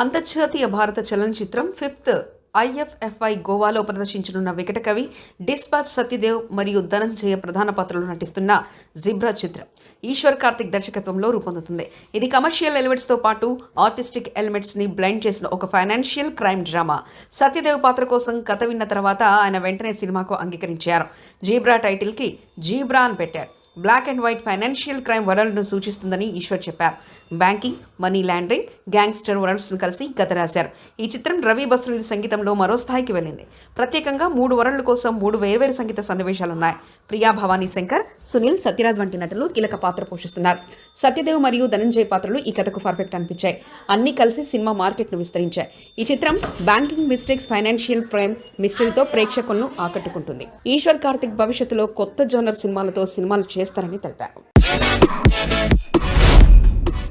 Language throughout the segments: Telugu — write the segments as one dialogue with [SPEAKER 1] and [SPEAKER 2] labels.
[SPEAKER 1] అంతర్జాతీయ భారత చలనచిత్రం ఫిఫ్త్ ఐఎఫ్ఎఫ్ఐ గోవాలో ప్రదర్శించనున్న వికటకవి డిస్పాచ్ సత్యదేవ్ మరియు ధనంజయ ప్రధాన పాత్రలో నటిస్తున్న జిబ్రా చిత్రం ఈశ్వర్ కార్తిక్ దర్శకత్వంలో రూపొందుతుంది. ఇది కమర్షియల్ ఎలిమెంట్స్తో పాటు ఆర్టిస్టిక్ ఎలిమెంట్స్ని బ్లెండ్ చేసిన ఒక ఫైనాన్షియల్ క్రైమ్ డ్రామా. సత్యదేవ్ పాత్ర కోసం కథ విన్న తర్వాత ఆయన వెంటనే సినిమాకు అంగీకరించారు. జీబ్రా టైటిల్కి జీబ్రా అని పెట్టారు. Black and white financial crime వరల్డ్ను సూచిస్తుందని ఈశ్వర్ చెప్పారు. బ్యాంకింగ్, మనీ లాండరింగ్, గ్యాంగ్స్టర్ వరల్డ్స్ను కలిసి కథ రాశారు. ఈ చిత్రం రవి బస్రూరి సంగీతంలో మరో స్థాయికి వెళ్ళింది. ప్రత్యేకంగా 3 వరల్డ్ కోసం 3 వేర్వేరు సంగీత సన్నివేశాలున్నాయి. ప్రియా భవానీ శంకర్, సునీల్, సత్యరాజ్ వంటి నటులు కీలక పాత్ర పోషిస్తున్నారు. సత్యదేవ్ మరియు ధనంజయ్ పాత్రలు ఈ కథకు పర్ఫెక్ట్ అనిపించాయి. అన్ని కలిసి సినిమా మార్కెట్ను విస్తరించాయి. ఈ చిత్రం బ్యాంకింగ్ మిస్టేక్స్, ఫైనాన్షియల్ క్రైమ్, మిస్టరీతో ప్రేక్షకులను ఆకట్టుకుంటుంది. ఈశ్వర్ కార్తిక్ భవిష్యత్తులో కొత్త జోనర్ సినిమాలతో సినిమాలు చేస్తారని తెలిపారు.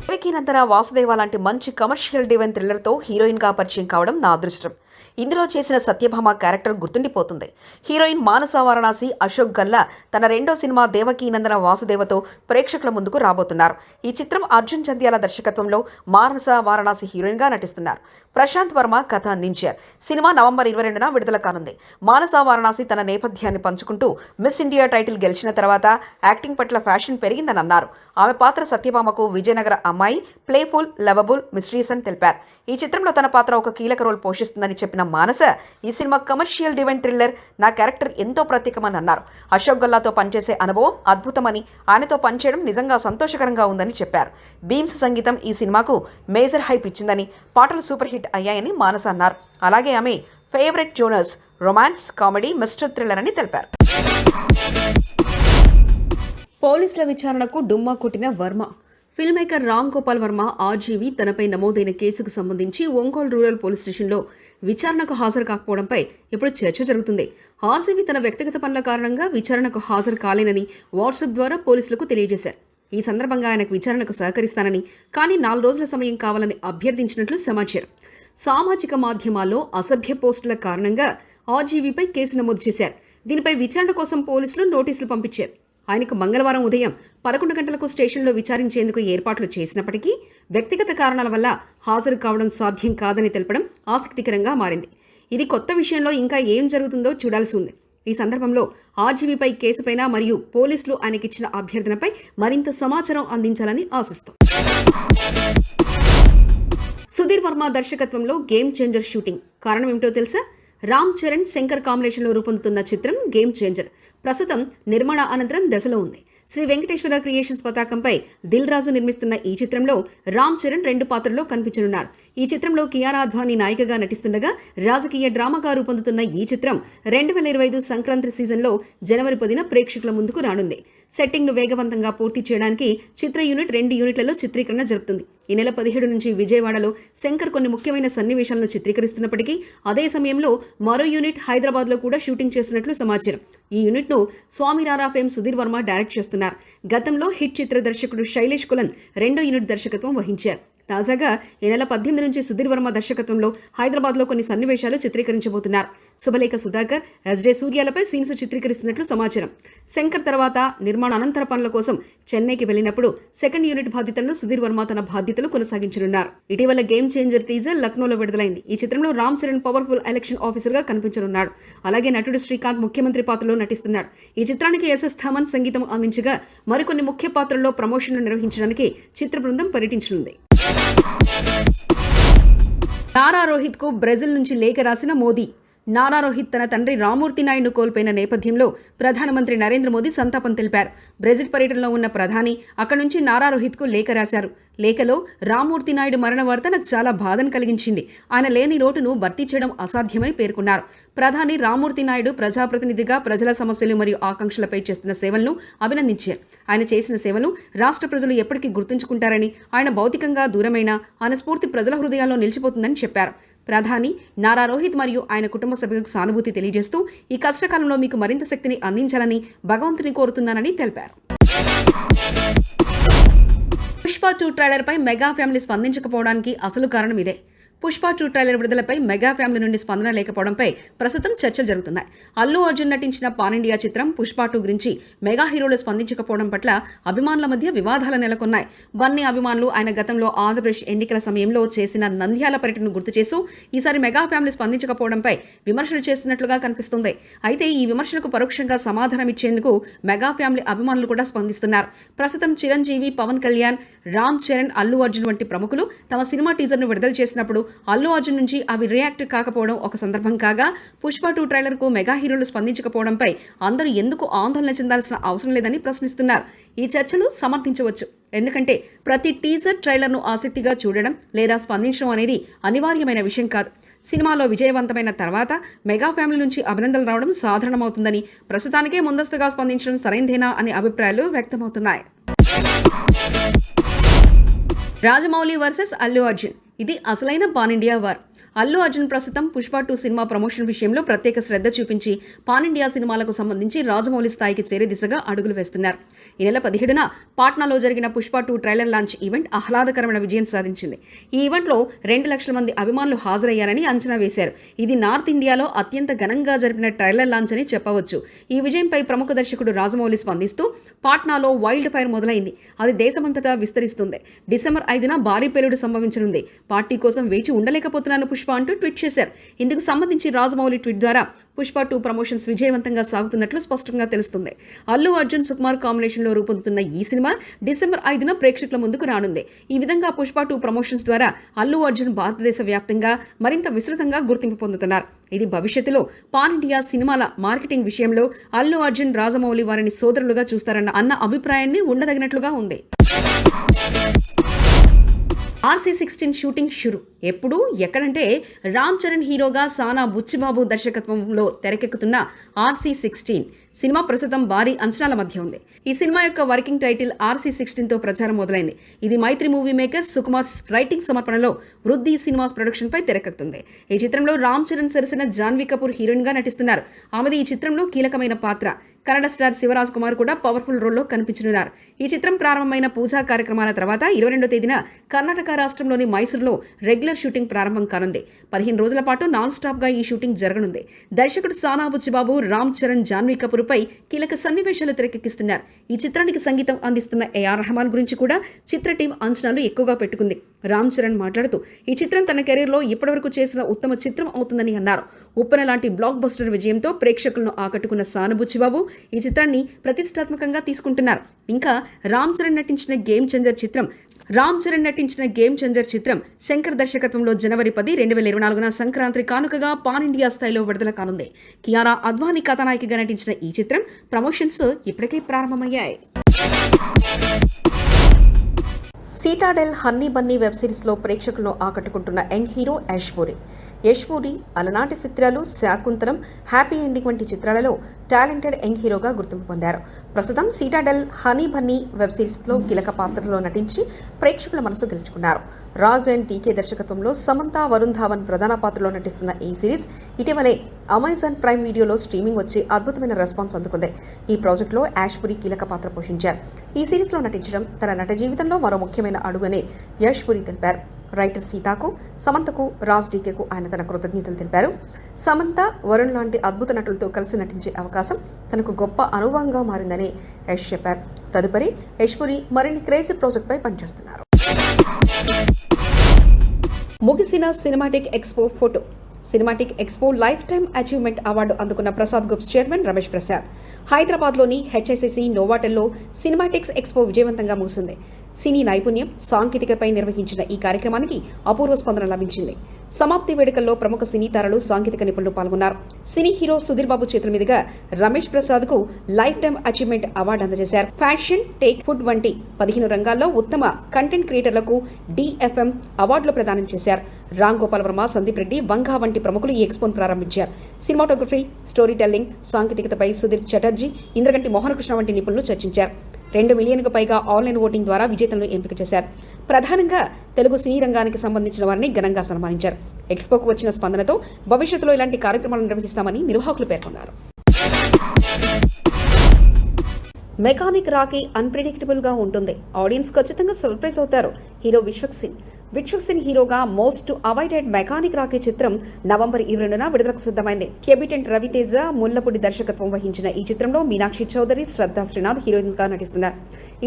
[SPEAKER 1] దేవకీనందన వాసుదేవ లాంటి మంచి కమర్షియల్ డివైన్ థ్రిల్లర్తో హీరోయిన్గా పరిచయం కావడం నా అదృష్టం. ఇందులో చేసిన సత్యభామ క్యారెక్టర్ గుర్తుండిపోతుంది. హీరోయిన్ మానస వారణాసి అశోక్ గల్లా తన రెండో సినిమా దేవకీనందన వాసుదేవతో ప్రేక్షకుల ముందుకు రాబోతున్నారు. ఈ చిత్రం అర్జున్ చంద్యాల దర్శకత్వంలో మానస వారణాసి హీరోయిన్గా నటిస్తున్నారు. ప్రశాంత్ వర్మ కథ అందించారు. సినిమా నవంబర్ 22న విడుదల కానుంది. మానస వారణాసి తన నేపథ్యాన్ని పంచుకుంటూ మిస్ ఇండియా టైటిల్ గెలిచిన తర్వాత యాక్టింగ్ పట్ల ఫ్యాషన్ పెరిగిందని అన్నారు. ఆమె పాత్ర సత్యభామకు విజయనగర అమ్మాయి, ప్లేఫుల్, లవబుల్, మిస్టరీస్ అని తెలిపారు. ఈ చిత్రంలో తన పాత్ర ఒక కీలక రోల్ పోషిస్తుందని చెప్పిన మానస, ఈ సినిమా కమర్షియల్ డివైన్ థ్రిల్లర్, నా క్యారెక్టర్ ఎంతో ప్రత్యేకమని అన్నారు. అశోక్ గల్లాతో పనిచేసే అనుభవం అద్భుతమని, ఆయనతో పనిచేయడం నిజంగా సంతోషకరంగా ఉందని చెప్పారు. బీమ్స్ సంగీతం ఈ సినిమాకు మేజర్ హైప్ ఇచ్చిందని, పాటలు సూపర్ హిట్ అయ్యాయని మానస అన్నారు. అలాగే ఆమె favourite genres romance, comedy, mister thriller అని తెలిపారు. పోలీసుల విచారణకు డుమ్మా కొట్టిన Varma. Film maker Ram Gopal Varma RGV తనపై నమోదైన కేసుకు సంబంధించి ఒంగోలు రూరల్ పోలీస్ స్టేషన్లో విచారణకు హాజరు కాకపోవడంపై ఇప్పుడు చర్చ జరుగుతుంది. ఆర్జీవి తన వ్యక్తిగత పనుల కారణంగా విచారణకు హాజరు కాలేనని వాట్సాప్ ద్వారా పోలీసులకు తెలియజేశారు. ఈ సందర్భంగా ఆయనకు విచారణకు సహకరిస్తానని, కానీ 4 రోజుల సమయం కావాలని అభ్యర్థించినట్లు సమాచారం. సామాజిక మాధ్యమాల్లో అసభ్య పోస్టుల కారణంగా ఆర్జీవీపై కేసు నమోదు చేశారు. దీనిపై విచారణ కోసం పోలీసులు నోటీసులు పంపించారు. ఆయనకు మంగళవారం ఉదయం 11 గంటలకు స్టేషన్లో విచారించేందుకు ఏర్పాట్లు చేసినప్పటికీ వ్యక్తిగత కారణాల వల్ల హాజరు కావడం సాధ్యం కాదని తెలపడం ఆసక్తికరంగా మారింది. ఇది కొత్త విషయంలో ఇంకా ఏం జరుగుతుందో చూడాల్సి ఉంది. ఈ సందర్భంలో ఆర్జీవీపై కేసుపైన మరియు పోలీసులు ఆయనకిచ్చిన అభ్యర్థనపై మరింత సమాచారం అందించాలని ఆశిస్తాం. సుధీర్ వర్మ దర్శకత్వంలో గేమ్ చేంజర్ షూటింగ్. కారణం ఏమిటో తెలుసా? రామ్ చరణ్, శంకర్ కాంబినేషన్లో రూపొందుతున్న చిత్రం గేమ్ చేంజర్ ప్రస్తుతం నిర్మాణ అనంతరం దశలో ఉంది. శ్రీ వెంకటేశ్వర క్రియేషన్స్ పతాకంపై దిల్ రాజు నిర్మిస్తున్న ఈ చిత్రంలో రామ్ చరణ్ 2 పాత్రల్లో కనిపించనున్నారు. ఈ చిత్రంలో కియారా అద్వానీ నాయికగా నటిస్తుండగా రాజకీయ డ్రామాగా రూపొందుతున్న ఈ చిత్రం 2025 సంక్రాంతి సీజన్లో జనవరి 10న ప్రేక్షకుల ముందుకు రానుంది. సెట్టింగ్ను వేగవంతంగా పూర్తి చేయడానికి చిత్ర యూనిట్ 2 యూనిట్లలో చిత్రీకరణ జరుపుతుంది. ఈ నెల 17 నుంచి విజయవాడలో శంకర్ కొన్ని ముఖ్యమైన సన్నివేశాలను చిత్రీకరిస్తున్నప్పటికీ అదే సమయంలో మరో యూనిట్ హైదరాబాద్లో కూడా షూటింగ్ చేస్తున్నట్లు సమాచారం. ఈ యూనిట్ను స్వామి రారా ఫేమ్ సుధీర్ వర్మ డైరెక్ట్ చేస్తున్నారు. గతంలో హిట్ చిత్ర దర్శకుడు శైలేష్ కులన్ 2వ యూనిట్ దర్శకత్వం వహించారు. తాజాగా ఈ నెల 18 నుంచి సుధీర్ వర్మ దర్శకత్వంలో హైదరాబాద్లో కొన్ని సన్నివేశాలు చిత్రీకరించబోతున్నారు. శుభలేఖ సుధాకర్, ఎస్జే సూర్యాలపై సీన్స్ చిత్రీకరిస్తున్నట్లు సమాచారం. శంకర్ తర్వాత నిర్మాణ అనంతర పనుల కోసం చెన్నైకి వెళ్లినప్పుడు 2nd యూనిట్ బాధ్యతలను సుధీర్ వర్మ తన బాధ్యతలు కొనసాగించనున్నారు. ఇటీవల గేమ్ చేంజర్ టీజర్ లక్నోలో విడుదలైంది. ఈ చిత్రంలో Ram Charan powerful election officer గా కనిపించనున్నాడు. అలాగే నటుడు శ్రీకాంత్ ముఖ్యమంత్రి పాత్రలో నటిస్తున్నాడు. ఈ చిత్రానికి ఎస్ఎస్ థమన్ సంగీతం అందించగా మరికొన్ని ముఖ్య పాత్రల్లో ప్రమోషన్లు నిర్వహించడానికి చిత్ర బృందం పర్యటించనుంది. నారా రోహిత్కు బ్రెజిల్ నుంచి లేఖ రాసిన మోదీ. నారా రోహిత్ తన తండ్రి రామ్మూర్తి నాయుడును కోల్పోయిన నేపథ్యంలో ప్రధానమంత్రి నరేంద్ర మోదీ సంతాపం తెలిపారు. బ్రెజిల్ పర్యటనలో ఉన్న ప్రధాని అక్కడి నుంచి నారా రోహిత్కు లేఖ రాశారు. లేఖలో రామ్మూర్తి నాయుడు మరణ వార్త నాకు చాలా బాధను కలిగించింది. ఆయన లేని లోటును భర్తీ చేయడం అసాధ్యమని పేర్కొన్నారు. ప్రధాని రామ్మూర్తి నాయుడు ప్రజాప్రతినిధిగా ప్రజల సమస్యలు మరియు ఆకాంక్షలపై చేస్తున్న సేవలను అభినందించారు. ఆయన చేసిన సేవలు రాష్ట్ర ప్రజలు ఎప్పటికీ గుర్తుంచుకుంటారని, ఆయన భౌతికంగా దూరమైన ఆయన స్ఫూర్తి ప్రజల హృదయాల్లో నిలిచిపోతుందని చెప్పారు. ప్రధాని నారా రోహిత్ మరియు ఆయన కుటుంబ సభ్యులకు సానుభూతి తెలియజేస్తూ ఈ కష్టకాలంలో మీకు మరింత శక్తిని అందించాలని భగవంతుని కోరుతున్నానని తెలిపారు. పుష్ప 2 ట్రైలర్పై మెగా ఫ్యామిలీ స్పందించకపోవడానికి అసలు కారణం ఇదే. పుష్ప 2 ట్రైలర్ విడుదలపై మెగా ఫ్యామిలీ నుండి స్పందన లేకపోవడంపై ప్రస్తుతం చర్చలు జరుగుతున్నాయి. అల్లు అర్జున్ నటించిన పాన్ ఇండియా చిత్రం పుష్ప 2 గురించి మెగా హీరోలు స్పందించకపోవడం పట్ల అభిమానుల మధ్య వివాదాలు నెలకొన్నాయి. బన్నీ అభిమానులు ఆయన గతంలో ఆంధ్రప్రదేశ్ ఎన్నికల సమయంలో చేసిన నంద్యాల పర్యటనను గుర్తు చేస్తూ ఈసారి మెగా ఫ్యామిలీ స్పందించకపోవడంపై విమర్శలు చేస్తున్నట్లుగా కనిపిస్తుంది. అయితే ఈ విమర్శలకు పరోక్షంగా సమాధానం ఇచ్చేందుకు మెగా ఫ్యామిలీ అభిమానులు కూడా స్పందిస్తున్నారు. ప్రస్తుతం చిరంజీవి, పవన్ కళ్యాణ్, రామ్ చరణ్, అల్లు అర్జున్ వంటి ప్రముఖులు తమ సినిమా టీజర్ను విడుదల చేసినప్పుడు అల్లు అర్జున్ నుంచి అవి రియాక్ట్ కాకపోవడం ఒక సందర్భం కాగా, పుష్ప 2 ట్రైలర్కు మెగా హీరోలు స్పందించకపోవడంపై అందరూ ఎందుకు ఆందోళన చెందాల్సిన అవసరం లేదని ప్రశ్నిస్తున్నారు. ఈ చర్చలు సమర్థించవచ్చు. ఎందుకంటే ప్రతి టీజర్ ట్రైలర్ను ఆసక్తిగా చూడడం లేదా స్పందించడం అనేది అనివార్యమైన విషయం కాదు. సినిమాలో విజయవంతమైన తర్వాత మెగా ఫ్యామిలీ నుంచి అభినందనలు రావడం సాధారణమవుతుందని, ప్రస్తుతానికే ముందస్తుగా స్పందించడం సరైందేనా అనే అభిప్రాయాలు వ్యక్తమవుతున్నాయి. రాజమౌళి వర్సెస్ అల్లు అర్జున్, ఇది అసలైన pan India war. Allu Arjun ప్రస్తుతం పుష్ప 2 సినిమా ప్రమోషన్ విషయంలో ప్రత్యేక శ్రద్ధ చూపించి పాన్ ఇండియా సినిమాలకు సంబంధించి రాజమౌళి స్థాయికి చేరే దిశగా అడుగులు వేస్తున్నారు. ఈ నెల 17న పాట్నాలో జరిగిన పుష్ప 2 ట్రైలర్ లాంచ్ ఈవెంట్ ఆహ్లాదకరమైన విజయం సాధించింది. ఈ ఈవెంట్లో 2 లక్షల మంది అభిమానులు హాజరయ్యారని అంచనా వేశారు. ఇది నార్త్ ఇండియాలో అత్యంత ఘనంగా జరిపిన ట్రైలర్ లాంచ్ అని చెప్పవచ్చు. ఈ విజయంపై ప్రముఖ దర్శకుడు రాజమౌళి స్పందిస్తూ, పాట్నాలో వైల్డ్ ఫైర్ మొదలైంది, అది దేశమంతటా విస్తరిస్తుంది. డిసెంబర్ 5న భారీ పేలుడు సంభవించనుంది. పార్టీ కోసం వేచి ఉండలేకపోతున్నాను పుష్ప అంటూ ట్వీట్ చేశారు. ఇందుకు సంబంధించి రాజమౌళి ట్వీట్ ద్వారా పుష్ప 2 ప్రమోషన్స్ విజయవంతంగా సాగుతున్నట్లు స్పష్టంగా తెలుస్తుంది. అల్లు అర్జున్, సుకుమార్ కాంబినేషన్లో రూపొందుతున్న ఈ సినిమా డిసెంబర్ 5న ప్రేక్షకుల ముందుకు రానుంది. ఈ విధంగా పుష్ప 2 ప్రమోషన్స్ ద్వారా అల్లు అర్జున్ భారతదేశ వ్యాప్తంగా మరింత విస్తృతంగా గుర్తింపు పొందుతున్నారు. ఇది భవిష్యత్తులో పాన్ ఇండియా సినిమాల మార్కెటింగ్ విషయంలో అల్లు అర్జున్, రాజమౌళి వారిని సోదరులుగా చూస్తారన్న అభిప్రాయాన్ని ఉండదగినట్లుగా ఉంది. RC-16 shooting షురు. ఎప్పుడు, ఎక్కడంటే రామ్ చరణ్ హీరోగా సానా బుచ్చిబాబు దర్శకత్వంలో తెరకెక్కుతున్న RC-16 సినిమా ప్రస్తుతం భారీ అంచనాల మధ్య ఉంది. ఈ సినిమా యొక్క వర్కింగ్ టైటిల్ RC-16తో ప్రచారం మొదలైంది. ఇది మైత్రి మూవీ మేకర్స్ సుకుమార్ రైటింగ్ సమర్పణలో వృద్ధి సినిమాస్ ప్రొడక్షన్ పై తెరకెక్కుతుంది. ఈ చిత్రంలో రామ్ చరణ్ సరసన జాన్వీ కపూర్ హీరోయిన్ గా నటిస్తున్నారు. ఆమెది ఈ చిత్రంలో కీలకమైన పాత్ర. కన్నడ స్టార్ శివరాజ్ కుమార్ కూడా పవర్ఫుల్ రోల్లో కనిపించనున్నారు. ఈ చిత్రం ప్రారంభమైన పూజా కార్యక్రమాల తర్వాత 22వ తేదీన కర్ణాటక రాష్ట్రంలోని మైసూరులో రెగ్యులర్ షూటింగ్ ప్రారంభం కానుంది. 15 రోజుల పాటు నాన్ స్టాప్ గా ఈ షూటింగ్ జరగనుంది. దర్శకుడు సానా బుచ్చిబాబు, రామ్ చరణ్, జాన్వీ కపూర్ పై కీలక సన్నివేశాలు తెరకెక్కిస్తున్నారు. ఈ చిత్రానికి సంగీతం అందిస్తున్న AR రెహమాన్ గురించి కూడా చిత్ర టీం అంచనాలు ఎక్కువగా పెట్టుకుంది. రామ్ చరణ్ మాట్లాడుతూ, ఈ చిత్రం తన కెరీర్లో ఇప్పటివరకు చేసిన ఉత్తమ చిత్రం అవుతుందని అన్నారు. ఉప్పెన లాంటి బ్లాక్ బస్టర్ విజయంతో ప్రేక్షకులను ఆకట్టుకున్న సానా బుచ్చిబాబు ఈ చిత్రాన్ని ప్రతిష్టాత్మకంగా తీసుకుంటున్నారు. ఇంకా రామ్ చరణ్ నటించిన గేమ్ చేంజర్ చిత్రం శంకర్ దర్శకత్వంలో జనవరి 10, 2024న సంక్రాంతి కానుకగా పాన్ ఇండియా స్థాయిలో విడుదల కానుంది. కియారా అద్వానీ కథానాయికగా నటించిన ఈ చిత్రం ప్రమోషన్స్ ఇప్పటికే ప్రారంభమయ్యాయి. సీటాడెల్ హన్నీ బన్నీ వెబ్ సిరీస్లో ప్రేక్షకులను ఆకట్టుకుంటున్న యంగ్ హీరో యష్ పూరి అలనాటి చిత్రాలు, శాకుంతలం, హ్యాపీ ఎండింగ్ వంటి చిత్రాలలో టాలెంటెడ్ యంగ్ హీరోగా గుర్తింపు పొందారు. ప్రస్తుతం సీటాడెల్ హనీ బన్నీ వెబ్ సిరీస్లో కీలక పాత్రలో నటించి ప్రేక్షకుల మనసు గెలుచుకున్నారు. రాజ్ అండ్ టీకే దర్శకత్వంలో సమంత, వరుణ్ ధావన్ ప్రధాన పాత్రలో నటిస్తున్న ఈ సిరీస్ ఇటీవలే అమెజాన్ ప్రైమ్ వీడియోలో స్ట్రీమింగ్ వచ్చి అద్భుతమైన రెస్పాన్స్ అందుకుంది. ఈ ప్రాజెక్టులో యాష్ పూరి కీలక పాత్ర పోషించారు. ఈ సిరీస్లో నటించడం తన నట జీవితంలో మరో ముఖ్యమైన అడుగని యష్ పూరి తెలిపారు. రైటర్ సీతాకు, సమంతకు, రాజ్ డీకేకు ఆయన తన కృతజ్ఞతలు తెలిపారు. సమంత, వరుణ్ లాంటి అద్భుత నటులతో కలిసి నటించే అవకాశం తనకు గొప్ప అనుభవంగా మారిందని యష్ చెప్పారు. తదుపరి యష్ పూరి మరిన్ని క్రేజీ ప్రాజెక్టుపై పనిచేస్తున్నారు. ముగిసిన cinematic expo photo. Cinematic expo life time achievement award అందుకున్న ప్రసాద్ గ్రూప్స్ చైర్మన్ రమేష్ ప్రసాద్ హైదరాబాద్లోని HSCC నోవాటెల్లో సినిమాటిక్స్ ఎక్స్పో విజయవంతంగా ముగిసింది. సినీ నైపుణ్యం, సాంకేతికపై నిర్వహించిన ఈ కార్యక్రమానికి అపూర్వ స్పందన లభించింది. సమాప్తి వేడుకల్లో ప్రముఖ సినీ తారలు, సాంకేతిక నిపుణులు పాల్గొన్నారు. సినీ హీరో సుధీర్ బాబు చేతుల మీదుగా రమేష్ ప్రసాద్ కు లైఫ్ టైమ్ అచీవ్మెంట్ అవార్డు అందజేశారు. ఫ్యాషన్, టేక్, ఫుడ్ వంటి 15 రంగాల్లో ఉత్తమ కంటెంట్ క్రియేటర్లకు DFM అవార్డులు ప్రదానం చేశారు. రామ్ గోపాల్ వర్మ, సందీప్ రెడ్డి, వంగా వంటి ప్రముఖులు ఈ ఎక్స్పోను ప్రారంభించారు. సినిమాటోగ్రఫీ, స్టోరీ టెల్లింగ్, సాంకేతికతపై సుధీర్ చటర్జీ, ఇంద్రగంటి మోహనకృష్ణ వంటి నిపుణులు చర్చించారు. 2 మిలియన్కు పైగా ఆన్లైన్ ఓటింగ్ ద్వారా విజేతలను ఎంపిక చేశారు. ప్రధానంగా తెలుగు సినీ రంగానికి సంబంధించిన వారిని ఘనంగా సన్మానించారు. ఎక్స్పోకు వచ్చిన స్పందనతో భవిష్యత్తులో ఇలాంటి కార్యక్రమాలు నిర్వహిస్తామని నిర్వాహకులు పేర్కొన్నారు. మెకానిక్ రాకీ అన్ప్రెడిక్టబుల్ గా ఉంటుంది. ఆడియన్స్ ఖచ్చితంగా సర్ప్రైజ్ అవుతారు. హీరో విశ్వక్ సింగ్ విశ్వక్ సేన్ హీరోగా మోస్ట్ అవైడెడ్ మెకానిక్ రాకీ చిత్రం నవంబర్ 22న విడుదలకు సిద్ధమైంది. కెబిటెంట్ రవితేజ, ముల్లపూడి దర్శకత్వం వహించిన ఈ చిత్రంలో మీనాక్షి చౌదరి, శ్రద్ధా శ్రీనాథ్ హీరోయిన్స్ గా నటిస్తున్నారు.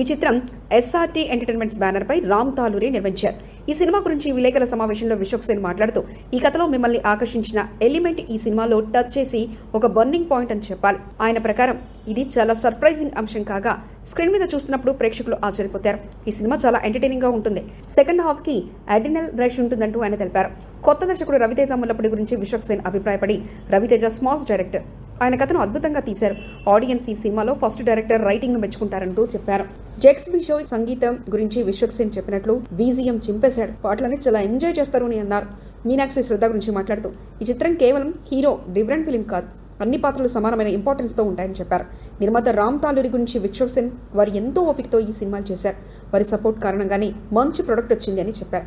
[SPEAKER 1] ఈ చిత్రం SRT ఎంటర్టైన్మెంట్స్ బ్యానర్ పై రామ్ తాలూరి నిర్మించారు. ఈ సినిమా గురించి విలేకరుల సమావేశంలో విశ్వక్ సేన్ మాట్లాడుతూ, ఈ కథలో మిమ్మల్ని ఆకర్షించిన ఎలిమెంట్ ఈ సినిమాలో టచ్ చేసి ఒక బర్నింగ్ పాయింట్ అని చెప్పాలి. ఆయన ప్రకారం ఇది చాలా సర్ప్రైజింగ్ అంశం కాగా స్క్రీన్ మీద చూస్తున్నప్పుడు ప్రేక్షకులు ఆశ్చర్యపోతారు. ఈ సినిమా చాలా ఎంటర్టైనింగ్ గా ఉంటుంది. సెకండ్ హాఫ్ కి అడినల్ రష్ ఉంటుందంటూ ఆయన తెలిపారు. కొత్త దర్శకుడు రవితేజ ముల్లపూడి గురించి విశ్వక్ సేన్ అభిప్రాయపడి, రవితేజ స్మార్ట్ డైరెక్టర్, ఆయన కథను అద్భుతంగా తీశారు. ఆడియన్స్ ఈ సినిమాలో ఫస్ట్ డైరెక్టర్ రైటింగ్ ను మెచ్చుకుంటారంటూ చెప్పారు. జెక్స్ బి షో సంగీతం గురించి విశ్వక్ సేన్ చెప్పినట్లు BGM చింపేశాడు. పాటలని చాలా ఎంజాయ్ చేస్తారు అని అన్నారు. మీనాక్షి శ్రద్ధ గురించి మాట్లాడుతూ, ఈ చిత్రం కేవలం హీరో డిఫరెంట్ ఫిలిం కాదు, అన్ని పాత్రలు సమానమైన ఇంపార్టెన్స్ తో ఉంటాయని చెప్పారు. నిర్మాత రామ్ తాలూరి గురించి విశ్వక్ సేన్, వారు ఎంతో ఓపికతో ఈ సినిమాలు చేశారు. వారి సపోర్ట్ కారణంగానే మంచి ప్రొడక్ట్ వచ్చింది అని చెప్పారు.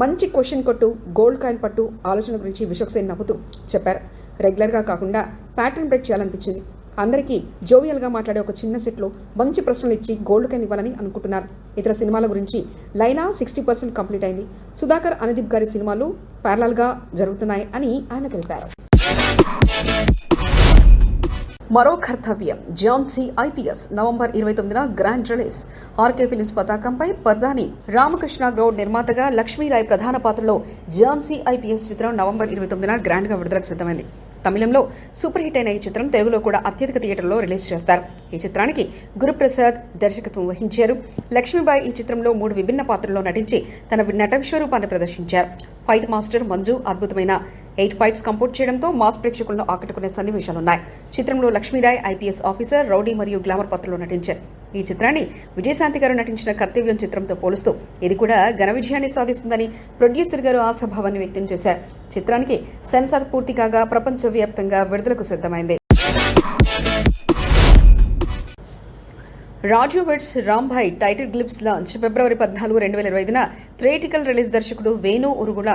[SPEAKER 1] మంచి క్వశ్చన్ కొట్టు, గోల్డ్ కాయిన్ పట్టు ఆలోచన గురించి విశ్వక్ సేన్ నవ్వుతూ చెప్పారు. రెగ్యులర్గా కాకుండా ప్యాటర్న్ బ్రేక్ చేయాలనిపించింది. అందరికీ జోవియల్గా మాట్లాడే ఒక చిన్న సెట్లో మంచి ప్రశ్నలు ఇచ్చి గోల్డ్ కాయిన్ ఇవ్వాలని అనుకుంటున్నారు. ఇతర సినిమాల గురించి లైలా 60% కంప్లీట్ అయింది. సుధాకర్, అనుదీప్ గారి సినిమాలు ప్యారలల్గా జరుగుతున్నాయి అని ఆయన తెలిపారు. మరో కర్తవ్యం Jhansi IPS November 29న grand release. RK films పతాకంపై పర్దాని రామకృష్ణ గౌడ్ నిర్మాతగా లక్ష్మీరాయ్ ప్రధాన పాత్రలో ఝాన్సీ IPS చిత్రం నవంబర్ 29న గ్రాండ్ గా విడుదలకు సిద్ధమైంది. తమిళంలో సూపర్ హిట్ అయిన ఈ చిత్రం తెలుగులో కూడా అత్యధిక థియేటర్లో రిలీజ్ చేస్తారు. ఈ చిత్రానికి గురుప్రసాద్ దర్శకత్వం వహించారు. లక్ష్మీబాయి ఈ చిత్రంలో 3 విభిన్న పాత్రల్లో నటించి తన నట విశ్వరూపాన్ని ప్రదర్శించారు. ఫైట్ మాస్టర్ మంజు అద్భుతమైన 8 ఫైట్స్ కంపోజ్ చేయడంతో మాస్ ప్రేక్షకులను ఆకట్టుకునే సన్నివేశాలున్నాయి. చిత్రంలో లక్ష్మీరాయ్ IPS ఆఫీసర్, రౌడీ మరియు గ్లామర్ పాత్రలో నటించారు. ఈ చిత్రాన్ని విజయశాంతి గారు నటించిన కర్తవ్యం చిత్రంతో పోలుస్తూ ఇది కూడా ఘన విజయాన్ని సాధిస్తుందని ప్రొడ్యూసర్ గారు ఆశాభావాన్ని వ్యక్తం చేశారు. చిత్రానికి సెన్సార్ పూర్తి కాగా ప్రపంచవ్యాప్తంగా విడుదలకు సిద్ధమైంది. రాజు వెడ్స్ రాంభాయ్ టైటిల్ గ్లిప్స్ లాంచ్ ఫిబ్రవరి 14, 2025న థియేట్రికల్ రిలీజ్. దర్శకుడు వేణు ఉరుగుల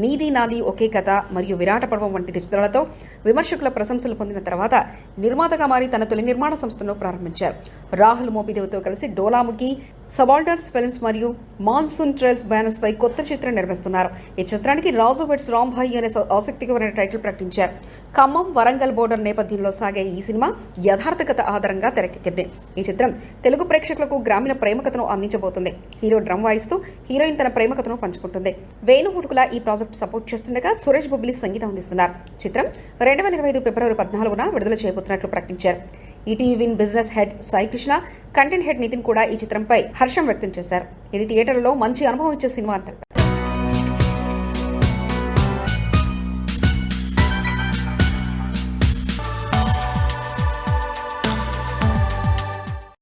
[SPEAKER 1] నీది నాది ఒకే కథ మరియు విరాట పర్వం వంటి చిత్రాలతో విమర్శకుల ప్రశంసలు పొందిన తర్వాత నిర్మాతగా మారి తన తొలి నిర్మాణ సంస్థను ప్రారంభించారు. రాహుల్ మోపిదేవ్తో కలిసి డోలాముఖి, సబాల్టర్స్ ఫిల్మ్స్ మరియు మాన్సూన్ ట్రైల్స్ బ్యానర్స్ పై కొత్త చిత్రం నిర్మిస్తున్నారు. ఈ చిత్రానికి రాజు వెడ్స్ రాంభాయ్ అనే ఆసక్తికరమైన టైటిల్ ప్రకటించారు. ఖమ్మం, వరంగల్ బోర్డర్ నేపథ్యంలో సాగే ఈ సినిమా యథార్థ కథ ఆధారంగా తెరకెక్కింది. ఈ చిత్రం తెలుగు ప్రేక్షకులకు గ్రామీణ ప్రేమ కథను అందించబోతుంది. హీరో డ్రమ్ వాయిస్తూ హీరోయిన్ తన ప్రేమ కథను పంచుకుంటుంది. వేణు ముడుకుల ఈ ప్రాజెక్ట్ సపోర్ట్ చేస్తుండగా సురేష్ బొబ్బిలి సంగీతం అందిస్తున్నారు. చిత్రం 2025 ఫిబ్రవరి 14న విడుదల చేయబోతున్నట్లు ప్రకటించారు. ETV Win business head Sai Krishna, content head Nitin కూడా ఈ చిత్రంపై హర్షం వ్యక్తం చేశారు. ఇది థియేటర్లలో మంచి అనుభవం ఇచ్చే సినిమా అంటారు.